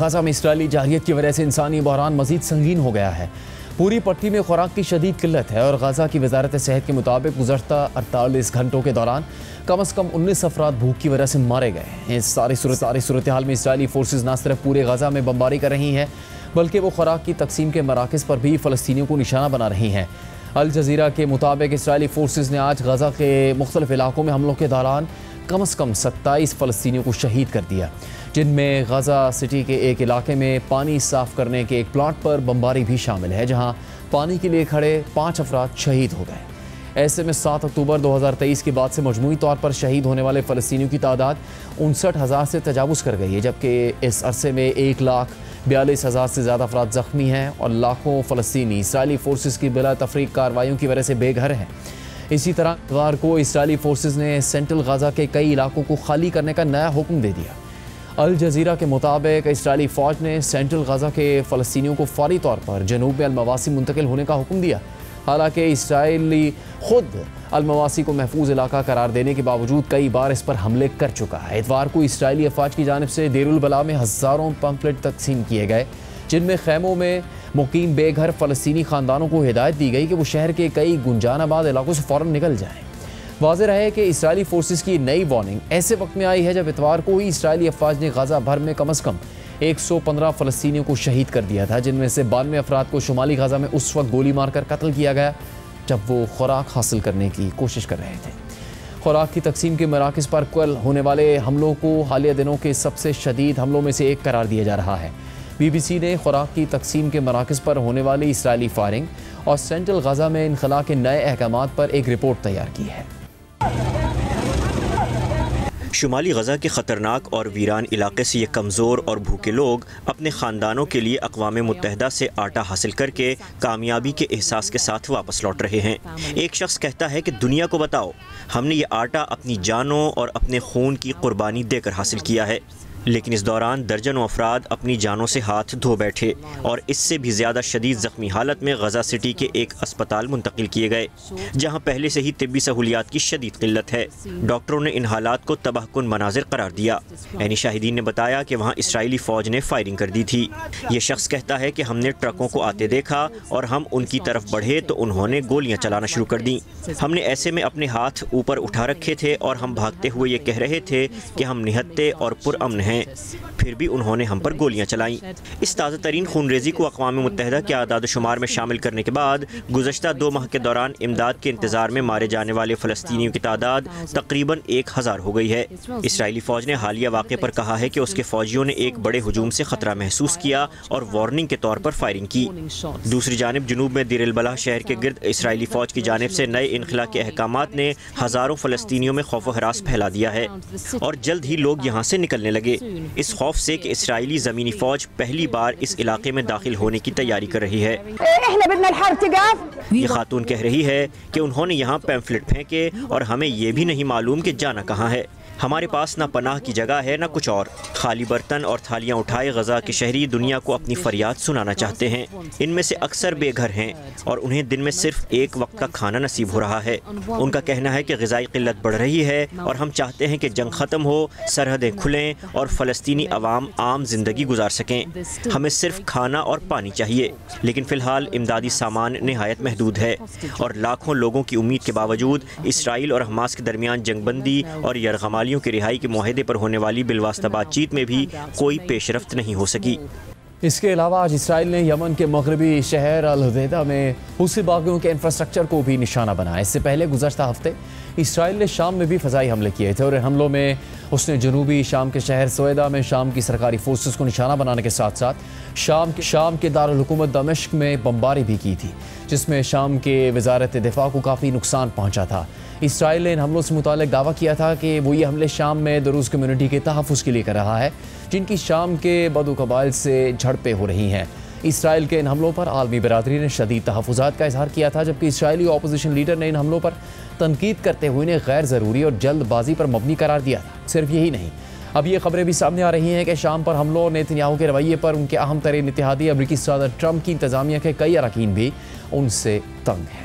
غزہ میں اسرائیلی جارحیت کی وجہ سے انسانی بحران مزید سنگین ہو گیا ہے۔ پوری پٹی میں خوراک کی شدید قلت ہے اور غزہ کی وزارت صحت کے مطابق گزشتہ 48 گھنٹوں کے دوران کم از کم 19 افراد بھوک کی وجہ سے مارے گئے ہیں۔ اس ساری صورتحال میں اسرائیلی فورسز نہ صرف پورے غزہ میں بمباری کر رہی ہیں بلکہ وہ خوراک کی تقسیم کے مراکز پر بھی فلسطینیوں کو نشانہ بنا رہی ہیں۔ الجزیرہ کے مطابق اسرائیلی فورسز نے آج غزہ کے مختلف علاقوں میں حملوں کے دوران کم از کم 27 فلسطینیوں کو شہید کر دیا، جن میں غزہ سٹی کے ایک علاقے میں پانی صاف کرنے کے ایک پلانٹ پر بمباری بھی شامل ہے، جہاں پانی کے لیے کھڑے 5 افراد شہید ہو گئے۔ ایسے میں 7 اکتوبر 2023 کے بعد سے مجموعی طور پر شہید ہونے والے فلسطینیوں کی تعداد 59,000 سے تجاوز کر گئی ہے، جبکہ اس عرصے میں 1,42,000 سے زیادہ افراد زخمی ہیں اور لاکھوں فلسطینی اسرائیلی فورسز کی بلا تفریق کارروائیوں کی وجہ سے بے گھر ہیں۔ اسی طرح اتوار کو اسرائیلی فورسز نے سینٹرل غزہ کے کئی علاقوں کو خالی کرنے کا نیا حکم دے دیا۔ الجزیرہ کے مطابق اسرائیلی فوج نے سینٹرل غزہ کے فلسطینیوں کو فوری طور پر جنوب میں المواسی منتقل ہونے کا حکم دیا، حالانکہ اسرائیلی خود المواسی کو محفوظ علاقہ قرار دینے کے باوجود کئی بار اس پر حملے کر چکا ہے۔ اتوار کو اسرائیلی افواج کی جانب سے دیر البلا میں ہزاروں پمفلٹ تقسیم کیے گئے، جن میں خیموں میں مقیم بے گھر فلسطینی خاندانوں کو ہدایت دی گئی کہ وہ شہر کے کئی گنجان آباد علاقوں سے فوراً نکل جائیں۔ واضح رہے کہ اسرائیلی فورسز کی نئی وارننگ ایسے وقت میں آئی ہے جب اتوار کو ہی اسرائیلی افواج نے غزہ بھر میں کم از کم 115 فلسطینیوں کو شہید کر دیا تھا، جن میں سے 92 افراد کو شمالی غزہ میں اس وقت گولی مار کر قتل کیا گیا جب وہ خوراک حاصل کرنے کی کوشش کر رہے تھے۔ خوراک کی تقسیم کے مراکز پر کل ہونے والے حملوں کو حالیہ دنوں کے سب سے شدید حملوں میں سے ایک قرار دیا جا رہا ہے۔ BBC نے خوراک کی تقسیم کے مراکز پر ہونے والی اسرائیلی فائرنگ اور سینٹرل غزہ میں انخلاء کے نئے احکامات پر ایک رپورٹ تیار کی ہے۔ شمالی غزہ کے خطرناک اور ویران علاقے سے یہ کمزور اور بھوکے لوگ اپنے خاندانوں کے لیے اقوام متحدہ سے آٹا حاصل کر کے کامیابی کے احساس کے ساتھ واپس لوٹ رہے ہیں۔ ایک شخص کہتا ہے کہ دنیا کو بتاؤ، ہم نے یہ آٹا اپنی جانوں اور اپنے خون کی قربانی دے کر حاصل کیا ہے۔ لیکن اس دوران درجنوں افراد اپنی جانوں سے ہاتھ دھو بیٹھے اور اس سے بھی زیادہ شدید زخمی حالت میں غزہ سٹی کے ایک اسپتال منتقل کیے گئے، جہاں پہلے سے ہی طبی سہولیات کی شدید قلت ہے۔ ڈاکٹروں نے ان حالات کو تباہ کن مناظر قرار دیا۔ عینی شاہدین نے بتایا کہ وہاں اسرائیلی فوج نے فائرنگ کر دی تھی۔ یہ شخص کہتا ہے کہ ہم نے ٹرکوں کو آتے دیکھا اور ہم ان کی طرف بڑھے تو انہوں نے گولیاں چلانا شروع کر دیں۔ ہم نے ایسے میں اپنے ہاتھ اوپر اٹھا رکھے تھے اور ہم بھاگتے ہوئے یہ کہہ رہے تھے کہ ہم نہتے اور پرامن ہیں، پھر بھی انہوں نے ہم پر گولیاں چلائیں۔ اس تازہ ترین خون ریزی کو اقوام متحدہ کے اعداد و شمار میں شامل کرنے کے بعد گزشتہ 2 ماہ کے دوران امداد کے انتظار میں مارے جانے والے فلسطینیوں کی تعداد تقریباً 1000 ہو گئی ہے۔ اسرائیلی فوج نے حالیہ واقعے پر کہا ہے کہ اس کے فوجیوں نے ایک بڑے ہجوم سے خطرہ محسوس کیا اور وارننگ کے طور پر فائرنگ کی۔ دوسری جانب جنوب میں دیر البلح شہر کے گرد اسرائیلی فوج کی جانب سے نئے انخلاء کے احکامات نے ہزاروں فلسطینیوں میں خوف و ہراس پھیلا دیا ہے اور جلد ہی لوگ یہاں سے نکلنے لگے، اس خوف سے کہ اسرائیلی زمینی فوج پہلی بار اس علاقے میں داخل ہونے کی تیاری کر رہی ہے۔ یہ خاتون کہہ رہی ہے کہ انہوں نے یہاں پیمفلٹ پھینکے اور ہمیں یہ بھی نہیں معلوم کہ جانا کہاں ہے۔ ہمارے پاس نہ پناہ کی جگہ ہے نہ کچھ اور۔ خالی برتن اور تھالیاں اٹھائے غزہ کے شہری دنیا کو اپنی فریاد سنانا چاہتے ہیں۔ ان میں سے اکثر بے گھر ہیں اور انہیں دن میں صرف ایک وقت کا کھانا نصیب ہو رہا ہے۔ ان کا کہنا ہے کہ غذائی قلت بڑھ رہی ہے اور ہم چاہتے ہیں کہ جنگ ختم ہو، سرحدیں کھلیں اور فلسطینی عوام عام زندگی گزار سکیں۔ ہمیں صرف کھانا اور پانی چاہیے، لیکن فی الحال امدادی سامان نہایت محدود ہے اور لاکھوں لوگوں کی امید کے باوجود اسرائیل اور حماس کے درمیان جنگ بندی اور یرغمالیوں کے رہائی کے معاہدے پر ہونے والی بالواسطہ بات چیت میں بھی کوئی پیش رفت نہیں ہو سکی۔ اس کے علاوہ آج اسرائیل نے یمن کے مغربی شہر الحدیدہ میں حوثی باغیوں کے انفراسٹرکچر کو بھی نشانہ بنایا۔ اس سے پہلے گزشتہ ہفتے اسرائیل نے شام میں بھی فضائی حملے کیے تھے اور ان حملوں میں اس نے جنوبی شام کے شہر سویدا میں شام کی سرکاری فورسز کو نشانہ بنانے کے ساتھ ساتھ شام کے دارالحکومت دمشق میں بمباری بھی کی تھی، جس میں شام کے وزارت دفاع کو کافی نقصان پہنچا تھا۔ اسرائیل نے ان حملوں سے متعلق دعویٰ کیا تھا کہ وہ یہ حملے شام میں دروز کمیونٹی کے تحفظ کے لیے کر رہا ہے، جن کی شام کے بدو قبائل سے جھڑپیں ہو رہی ہیں۔ اسرائیل کے ان حملوں پر عالمی برادری نے شدید تحفظات کا اظہار کیا تھا، جبکہ اسرائیلی اپوزیشن لیڈر نے ان حملوں پر تنقید کرتے ہوئے انہیں غیر ضروری اور جلد بازی پر مبنی قرار دیا تھا۔ صرف یہی نہیں، اب یہ خبریں بھی سامنے آ رہی ہیں کہ شام پر حملوں اور نیتنیاہو کے رویے پر ان کے اہم ترین اتحادی امریکی صدر ٹرمپ کی انتظامیہ کے کئی اراکین بھی ان سے تنگ ہیں۔